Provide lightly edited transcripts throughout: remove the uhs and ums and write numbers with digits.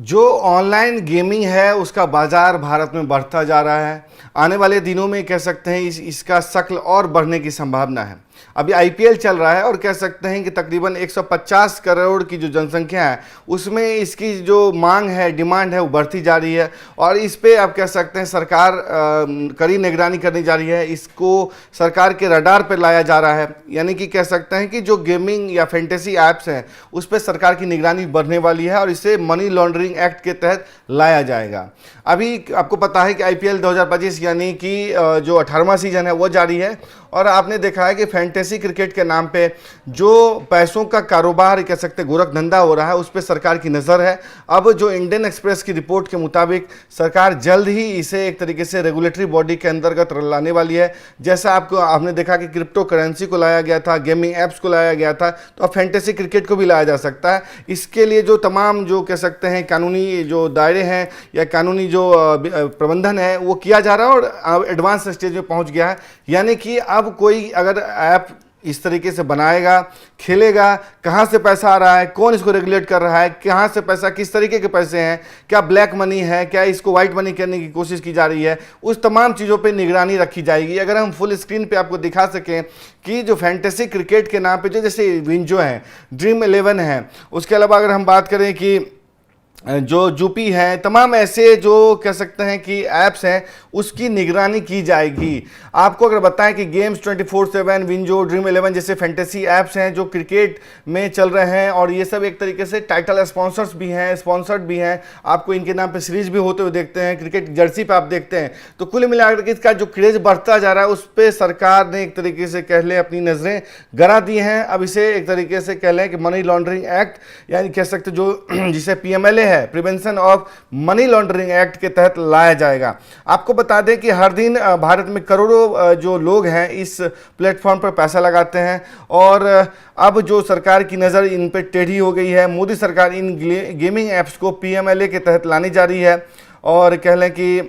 जो online gaming है उसका बाजार भारत में बढ़ता जा रहा है। आने वाले दिनों में कह सकते हैं इसका शक्ल और बढ़ने की संभावना है। अभी आईपीएल चल रहा है और कह सकते हैं कि तकरीबन 150 करोड़ की जो जनसंख्या है उसमें इसकी जो मांग है, डिमांड है, वो बढ़ती जा रही है। और इस पे आप कह सकते हैं सरकार कड़ी निगरानी करनी जा रही है। इसको सरकार के रडार पर लाया जा रहा है, यानी कि कह सकते हैं कि जो गेमिंग या फैंटेसी ऐप्स हैं उस पर सरकार की निगरानी बढ़ने वाली है और इसे मनी लॉन्ड्रिंग एक्ट के तहत लाया जाएगा। अभी आपको पता है कि आईपीएल 2025 यानी कि जो 18वां सीजन है वो जारी है और आपने देखा है कि फैंटेसी क्रिकेट के नाम पे जो पैसों का कारोबार कह सकते गोरख धंधा हो रहा है उस पर सरकार की नज़र है। अब जो इंडियन एक्सप्रेस की रिपोर्ट के मुताबिक सरकार जल्द ही इसे एक तरीके से रेगुलेटरी बॉडी के अंतर्गत लाने वाली है। जैसा आपने देखा कि क्रिप्टो करेंसी को लाया गया था, गेमिंग ऐप्स को लाया गया था, तो अब फैंटेसी क्रिकेट को भी लाया जा सकता है। इसके लिए जो तमाम जो कह सकते हैं कानूनी जो दायरे हैं या कानूनी जो प्रबंधन है वो किया जा रहा है और एडवांस स्टेज में पहुंच गया है। यानी कि अब कोई अगर ऐप इस तरीके से बनाएगा, खेलेगा, कहाँ से पैसा आ रहा है, कौन इसको रेगुलेट कर रहा है, कहाँ से पैसा, किस तरीके के पैसे हैं, क्या ब्लैक मनी है, क्या इसको वाइट मनी करने की कोशिश की जा रही है, उस तमाम चीज़ों पे निगरानी रखी जाएगी। अगर हम फुल स्क्रीन पे आपको दिखा सकें कि जो फैंटेसी क्रिकेट के नाम पे जो जैसे विंजो है, ड्रीम 11 है, उसके अलावा अगर हम बात करें कि जो जूपी है, तमाम ऐसे जो कह सकते हैं कि ऐप्स हैं उसकी निगरानी की जाएगी। आपको अगर बताएं कि गेम्स 24/7, विंजो, ड्रीम 11 जैसे फैंटेसी ऐप्स हैं जो क्रिकेट में चल रहे हैं और ये सब एक तरीके से टाइटल स्पॉन्सर्स भी हैं, स्पॉन्सर्ड भी हैं। आपको इनके नाम पे सीरीज भी होते हुए देखते हैं, क्रिकेट जर्सी पे आप देखते हैं। तो कुल मिलाकर के इसका जो क्रेज बढ़ता जा रहा है उस पर सरकार ने एक तरीके से कह लें अपनी नज़रें गड़ा दी हैं। अब इसे एक तरीके से कह लें कि मनी लॉन्ड्रिंग एक्ट यानी कह सकते जो जिसे पीएमएलए है, prevention of money laundering act के तहत लाया जाएगा। आपको बता दें कि हर दिन भारत में करोड़ों जो लोग हैं इस प्लेटफॉर्म पर पैसा लगाते हैं और अब जो सरकार की नज़र इन पर टेढ़ी हो गई है। मोदी सरकार इन गेमिंग ऐप्स को पीएमएलए के तहत लाने जा रही है और कह लें कि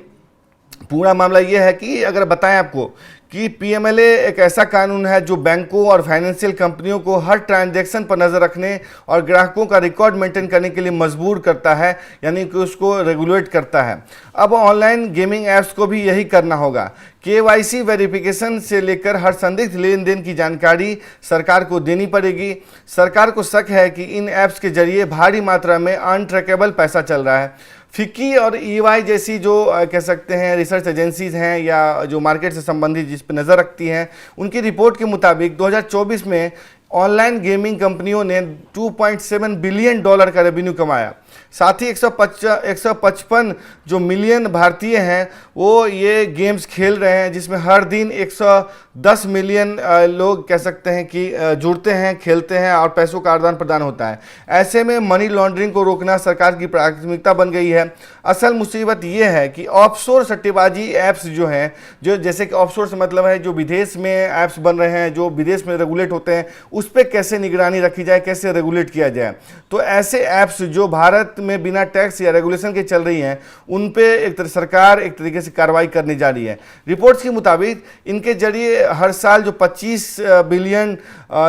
पूरा मामला ये है कि अगर बताएं आपको कि पीएमएलए एक ऐसा कानून है जो बैंकों और फाइनेंशियल कंपनियों को हर ट्रांजैक्शन पर नज़र रखने और ग्राहकों का रिकॉर्ड मेंटेन करने के लिए मजबूर करता है, यानी कि उसको रेगुलेट करता है। अब ऑनलाइन गेमिंग ऐप्स को भी यही करना होगा। केवाईसी वेरिफिकेशन से लेकर हर संदिग्ध लेन देन की जानकारी सरकार को देनी पड़ेगी। सरकार को शक है कि इन ऐप्स के जरिए भारी मात्रा में अनट्रैकेबल पैसा चल रहा है। फिक्की और ईवाई जैसी जो कह सकते हैं रिसर्च एजेंसीज हैं या जो मार्केट से संबंधित जिस पर नज़र रखती हैं, उनकी रिपोर्ट के मुताबिक 2024 में ऑनलाइन गेमिंग कंपनियों ने $2.7 बिलियन का रेवेन्यू कमाया। साथ ही 155 जो मिलियन भारतीय हैं वो ये गेम्स खेल रहे हैं, जिसमें हर दिन 110 मिलियन लोग कह सकते हैं कि जुड़ते हैं, खेलते हैं और पैसों का आदान प्रदान होता है। ऐसे में मनी लॉन्ड्रिंग को रोकना सरकार की प्राथमिकता बन गई है। असल मुसीबत ये है कि ऑफशोर सट्टेबाजी ऐप्स जो हैं, जो जैसे कि ऑफशोर से मतलब है जो विदेश में ऐप्स बन रहे हैं, जो विदेश में रेगुलेट होते हैं, उस पर कैसे निगरानी रखी जाए, कैसे रेगुलेट किया जाए। तो ऐसे ऐप्स जो भारत में बिना टैक्स या रेगुलेशन के चल रही हैं उन पे सरकार एक तरीके से कार्रवाई करने जा रही है। रिपोर्ट्स के मुताबिक इनके जरिए हर साल जो 25 बिलियन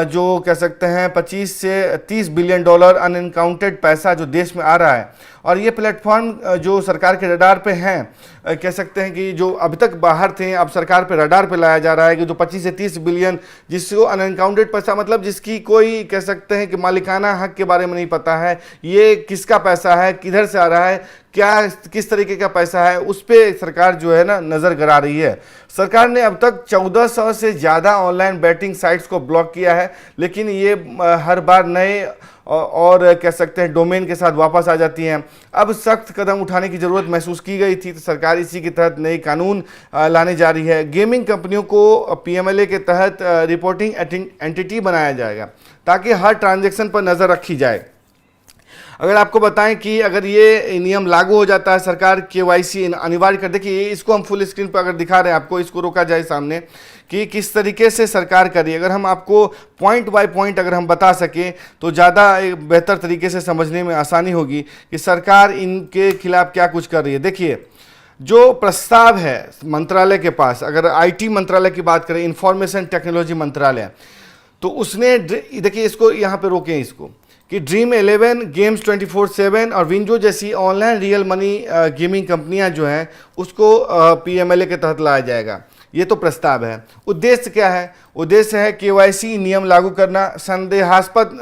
जो कह सकते हैं 25 से 30 बिलियन डॉलर अनकाउंटेड पैसा जो देश में आ रहा है। और ये प्लेटफॉर्म जो सरकार के रडार पे हैं, कह सकते हैं कि जो अभी तक बाहर थे अब सरकार पे रडार पे लाया जा रहा है कि जो 25 से 30 बिलियन जिसको अनकाउंटेड पैसा मतलब जिसकी कोई कह सकते हैं कि मालिकाना हक के बारे में नहीं पता है, ये किसका पैसा है, किधर से आ रहा है, क्या किस तरीके का पैसा है, उस पर सरकार जो है ना नज़र गड़ा रही है। सरकार ने अब तक 1400 से ज़्यादा ऑनलाइन बैटिंग साइट्स को ब्लॉक किया है, लेकिन ये हर बार नए और कह सकते हैं डोमेन के साथ वापस आ जाती हैं। अब सख्त कदम उठाने की ज़रूरत महसूस की गई थी, तो सरकार इसी के तहत नए कानून लाने जा रही है। गेमिंग कंपनियों को पीएमएलए के तहत रिपोर्टिंग एंटिटी बनाया जाएगा ताकि हर ट्रांजैक्शन पर नज़र रखी जाए। अगर आपको बताएं कि अगर ये नियम लागू हो जाता है, सरकार केवाईसी अनिवार्य कर, देखिए इसको हम फुल स्क्रीन पर अगर दिखा रहे हैं आपको, इसको रोका जाए सामने कि किस तरीके से सरकार कर रही है। अगर हम आपको पॉइंट बाय पॉइंट अगर हम बता सकें तो ज़्यादा बेहतर तरीके से समझने में आसानी होगी कि सरकार इनके खिलाफ क्या कुछ कर रही है। देखिए जो प्रस्ताव है मंत्रालय के पास, अगर आईटी मंत्रालय की बात करें, इंफॉर्मेशन टेक्नोलॉजी मंत्रालय, तो उसने देखिए इसको यहाँ पे रोकें इसको कि ड्रीम 11 गेम्स 24/7 और विंजो जैसी ऑनलाइन रियल मनी गेमिंग कंपनियां जो हैं उसको पीएमएलए के तहत लाया जाएगा। ये तो प्रस्ताव है। उद्देश्य क्या है? उद्देश्य है केवाईसी नियम लागू करना, संदेहास्पद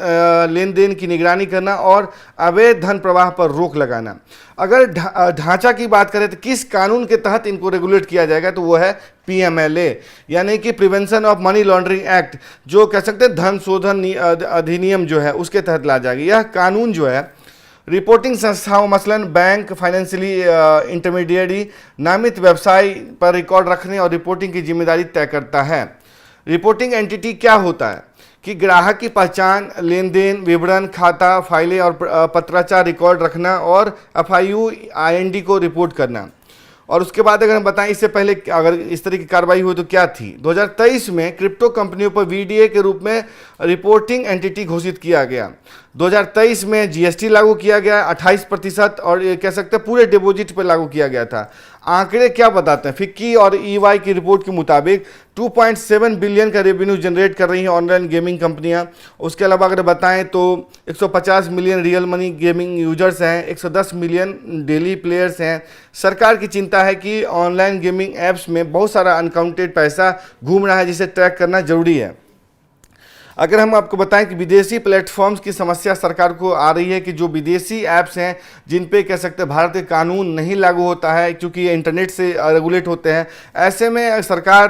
लेन देन की निगरानी करना और अवैध धन प्रवाह पर रोक लगाना। अगर ढांचा की बात करें तो किस कानून के तहत इनको रेगुलेट किया जाएगा, तो वो है पीएमएलए, यानी कि prevention of money laundering act, जो कह सकते हैं धन शोधन अधिनियम जो है उसके तहत ला जाएगी। यह कानून जो है रिपोर्टिंग संस्थाओं मसलन बैंक, फाइनेंशियली इंटरमीडिएरी नामित व्यवसाय पर रिकॉर्ड रखने और रिपोर्टिंग की जिम्मेदारी तय करता है। रिपोर्टिंग एंटिटी क्या होता है कि ग्राहक की पहचान, लेन देन विवरण, खाता, फाइलें और पत्राचार रिकॉर्ड रखना और एफआईयू आईएनडी को रिपोर्ट करना। और उसके बाद अगर हम बताएं इससे पहले अगर इस तरह की कार्रवाई हुई तो क्या थी। 2023 में क्रिप्टो कंपनियों पर वीडीए के रूप में रिपोर्टिंग एंटिटी घोषित किया गया। 2023 में जीएसटी लागू किया गया 28% और ये कह सकते हैं पूरे डिपॉजिट पर लागू किया गया था। आंकड़े क्या बताते हैं? फिक्की और ईवाई की रिपोर्ट के मुताबिक 2.7 बिलियन का रेवेन्यू जनरेट कर रही हैं ऑनलाइन गेमिंग कंपनियां। उसके अलावा अगर बताएं तो 150 million real money gaming users हैं, 110 मिलियन डेली प्लेयर्स हैं। सरकार की चिंता है कि ऑनलाइन गेमिंग ऐप्स में बहुत सारा अनकाउंटेड पैसा घूम रहा है, जिसे ट्रैक करना जरूरी है। अगर हम आपको बताएं कि विदेशी प्लेटफॉर्म्स की समस्या सरकार को आ रही है कि जो विदेशी ऐप्स हैं जिन पे कह सकते हैं भारत के कानून नहीं लागू होता है क्योंकि ये इंटरनेट से रेगुलेट होते हैं, ऐसे में सरकार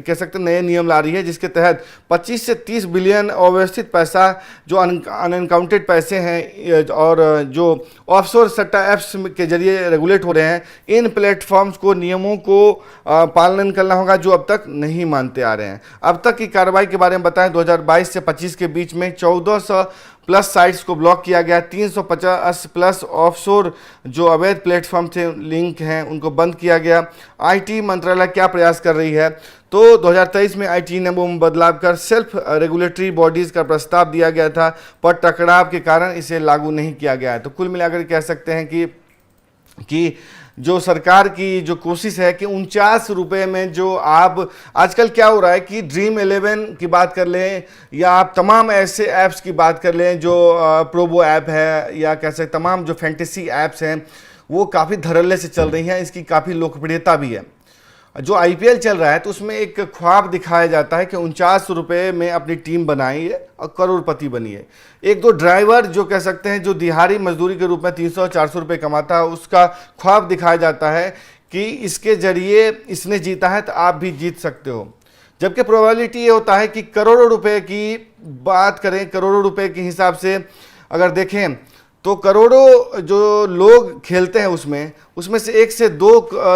कह सकते हैं नए नियम ला रही है जिसके तहत 25 से 30 बिलियन अव्यवस्थित पैसा जो अनकाउंटेड पैसे हैं और जो ऑफशोर सट्टा ऐप्स के जरिए रेगुलेट हो रहे हैं, इन प्लेटफॉर्म्स को नियमों को पालन करना होगा जो अब तक नहीं मानते आ रहे हैं। अब तक की कार्रवाई के बारे में बताएं, 2022 से 25 के बीच में 1400 प्लस साइट्स को ब्लॉक किया गया, 350 प्लस ऑफशोर जो अवैध प्लेटफॉर्म से लिंक हैं उनको बंद किया गया। आईटी मंत्रालय क्या प्रयास कर रही है? तो 2023 में आईटी ने बदलाव कर सेल्फ रेगुलेटरी बॉडीज़ का प्रस्ताव दिया गया था, पर टकराव के कारण इसे लागू नहीं किया गया है। तो कुल मिलाकर कह सकते हैं कि जो सरकार की जो कोशिश है कि 49 रुपये में जो आप आजकल क्या हो रहा है कि ड्रीम 11 की बात कर लें या आप तमाम ऐसे ऐप्स की बात कर लें जो प्रोबो ऐप है या कैसे तमाम जो फैंटेसी ऐप्स हैं वो काफ़ी धड़ल्ले से चल रही हैं, इसकी काफ़ी लोकप्रियता भी है। जो आईपीएल चल रहा है तो उसमें एक ख्वाब दिखाया जाता है कि 49 रुपये में अपनी टीम बनाइए और करोड़पति बनिए। एक दो ड्राइवर जो कह सकते हैं जो दिहाड़ी मजदूरी के रूप में 300-400 रुपये कमाता है, उसका ख्वाब दिखाया जाता है कि इसके जरिए इसने जीता है तो आप भी जीत सकते हो। जबकि प्रोबेबिलिटी ये होता है कि करोड़ों रुपए की बात करें, करोड़ों रुपए के हिसाब से अगर देखें तो करोड़ों जो लोग खेलते हैं उसमें से 1 से 2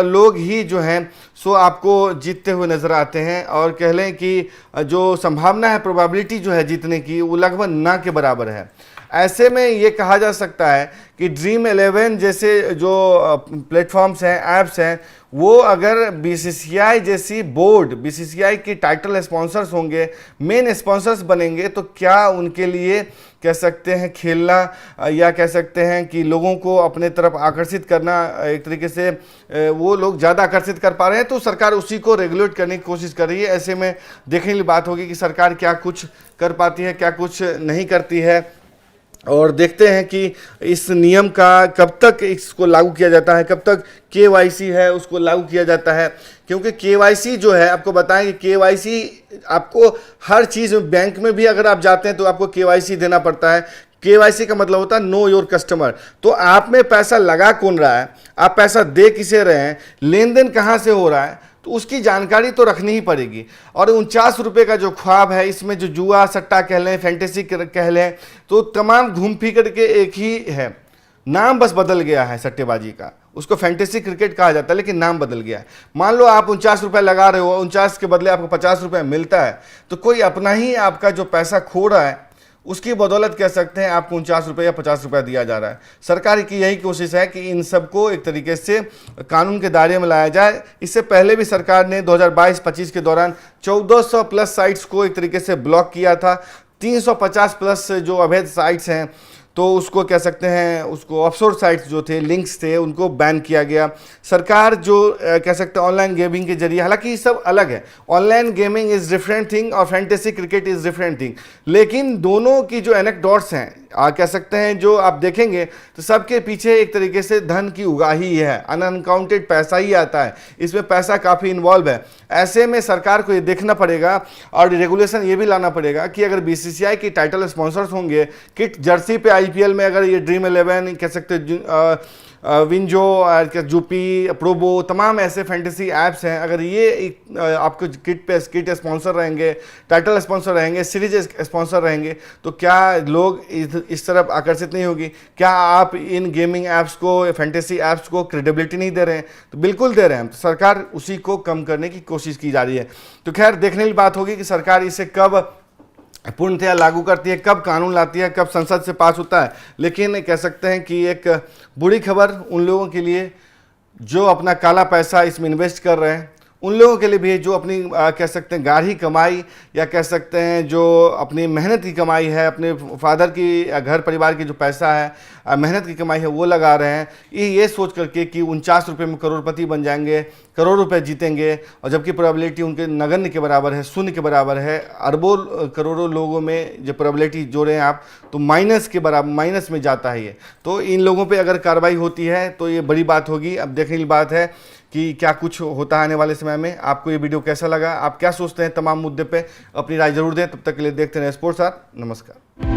लोग ही जो हैं सो आपको जीतते हुए नज़र आते हैं। और कह लें कि जो संभावना है, प्रोबेबिलिटी जो है जीतने की, वो लगभग ना के बराबर है। ऐसे में ये कहा जा सकता है कि ड्रीम 11 जैसे जो प्लेटफॉर्म्स हैं, ऐप्स हैं, वो अगर बीसीसीआई जैसी बोर्ड, बीसीसीआई की टाइटल स्पॉन्सर्स होंगे, मेन स्पॉन्सर्स बनेंगे, तो क्या उनके लिए कह सकते हैं खेलना या कह सकते हैं कि लोगों को अपने तरफ आकर्षित करना, एक तरीके से वो लोग ज़्यादा आकर्षित कर पा रहे हैं, तो सरकार उसी को रेगुलेट करने की कोशिश कर रही है। ऐसे में देखने की बात होगी कि सरकार क्या कुछ कर पाती है, क्या कुछ नहीं करती है। और देखते हैं कि इस नियम का कब तक इसको लागू किया जाता है, कब तक केवाईसी है उसको लागू किया जाता है। क्योंकि केवाईसी जो है, आपको बताएं कि केवाईसी आपको हर चीज़ में, बैंक में भी अगर आप जाते हैं तो आपको केवाईसी देना पड़ता है। केवाईसी का मतलब होता है नो योर कस्टमर। तो आप में पैसा लगा कौन रहा है, आप पैसा दे किसे रहे हैं, लेन देन कहाँ से हो रहा है, तो उसकी जानकारी तो रखनी ही पड़ेगी। और 49 रुपये का जो ख्वाब है, इसमें जो जुआ सट्टा कह लें, फैंटेसी कह लें, तो तमाम घूम फिर के एक ही है, नाम बस बदल गया है सट्टेबाजी का। उसको फैंटेसी क्रिकेट कहा जाता है लेकिन नाम बदल गया है। मान लो आप 49 रुपये लगा रहे हो, 49 के बदले आपको 50 रुपये मिलता है, तो कोई अपना ही आपका जो पैसा खो रहा है उसकी बदौलत कह सकते हैं आपको 49 रुपये या 50 रुपये दिया जा रहा है। सरकार की यही कोशिश है कि इन सबको एक तरीके से कानून के दायरे में लाया जाए। इससे पहले भी सरकार ने 2022-25 के दौरान 1400 प्लस साइट्स को एक तरीके से ब्लॉक किया था। 350 प्लस जो अवैध साइट्स हैं तो उसको कह सकते हैं, उसको ऑफशोर साइट्स जो थे, लिंक्स थे, उनको बैन किया गया। सरकार जो कह सकते हैं ऑनलाइन गेमिंग के जरिए, हालांकि ये सब अलग है, online gaming is different thing और fantasy cricket is different thing, लेकिन दोनों की जो एनेक्डोट्स हैं, कह सकते हैं जो आप देखेंगे तो सबके पीछे एक तरीके से धन की उगाही है, अनकाउंटेड पैसा ही आता है, इसमें पैसा काफ़ी इन्वॉल्व है। ऐसे में सरकार को ये देखना पड़ेगा और रेगुलेशन ये भी लाना पड़ेगा कि अगर बीसीसीआई की टाइटल स्पॉन्सर्स होंगे, किट जर्सी पे आईपीएल में अगर ये ड्रीम 11 कह सकते विंजो, जूपी, प्रोबो, तमाम ऐसे फैंटेसी ऐप्स हैं, अगर ये आपको किट स्पॉन्सर रहेंगे, टाइटल स्पॉन्सर रहेंगे, सीरीज स्पॉन्सर रहेंगे, तो क्या लोग इस तरफ आकर्षित नहीं होगी? क्या आप इन गेमिंग ऐप्स को, फैंटेसी ऐप्स को क्रेडिबिलिटी नहीं दे रहे हैं? तो बिल्कुल दे रहे हैं। तो सरकार उसी को कम करने की कोशिश की जा रही है। तो खैर देखने की बात होगी कि सरकार इसे कब पूर्णतया लागू करती है, कब कानून लाती है, कब संसद से पास होता है। लेकिन कह सकते हैं कि एक बुरी खबर उन लोगों के लिए जो अपना काला पैसा इसमें इन्वेस्ट कर रहे हैं, उन लोगों के लिए भी जो अपनी कह सकते हैं गाढ़ी कमाई या कह सकते हैं जो अपनी मेहनत की कमाई है, अपने फादर की घर परिवार की जो पैसा है, मेहनत की कमाई है, वो लगा रहे हैं ये सोच करके कि 49 रुपये में करोड़पति बन जाएंगे, करोड़ रुपए जीतेंगे, और जबकि प्रोबेबिलिटी उनके नगण्य के बराबर है, शून्य के बराबर है। अरबों करोड़ों लोगों में जो प्रोबेबिलिटी जोड़ें आप तो माइनस के बराबर, माइनस में जाता है ये। तो इन लोगों पे अगर कार्रवाई होती है तो ये बड़ी बात होगी। अब देखने की बात है कि क्या कुछ होता है आने वाले समय में। आपको ये वीडियो कैसा लगा, आप क्या सोचते हैं तमाम मुद्दे पे, अपनी राय जरूर दें। तब तक के लिए देखते रहें स्पोर्ट्स आर। नमस्कार।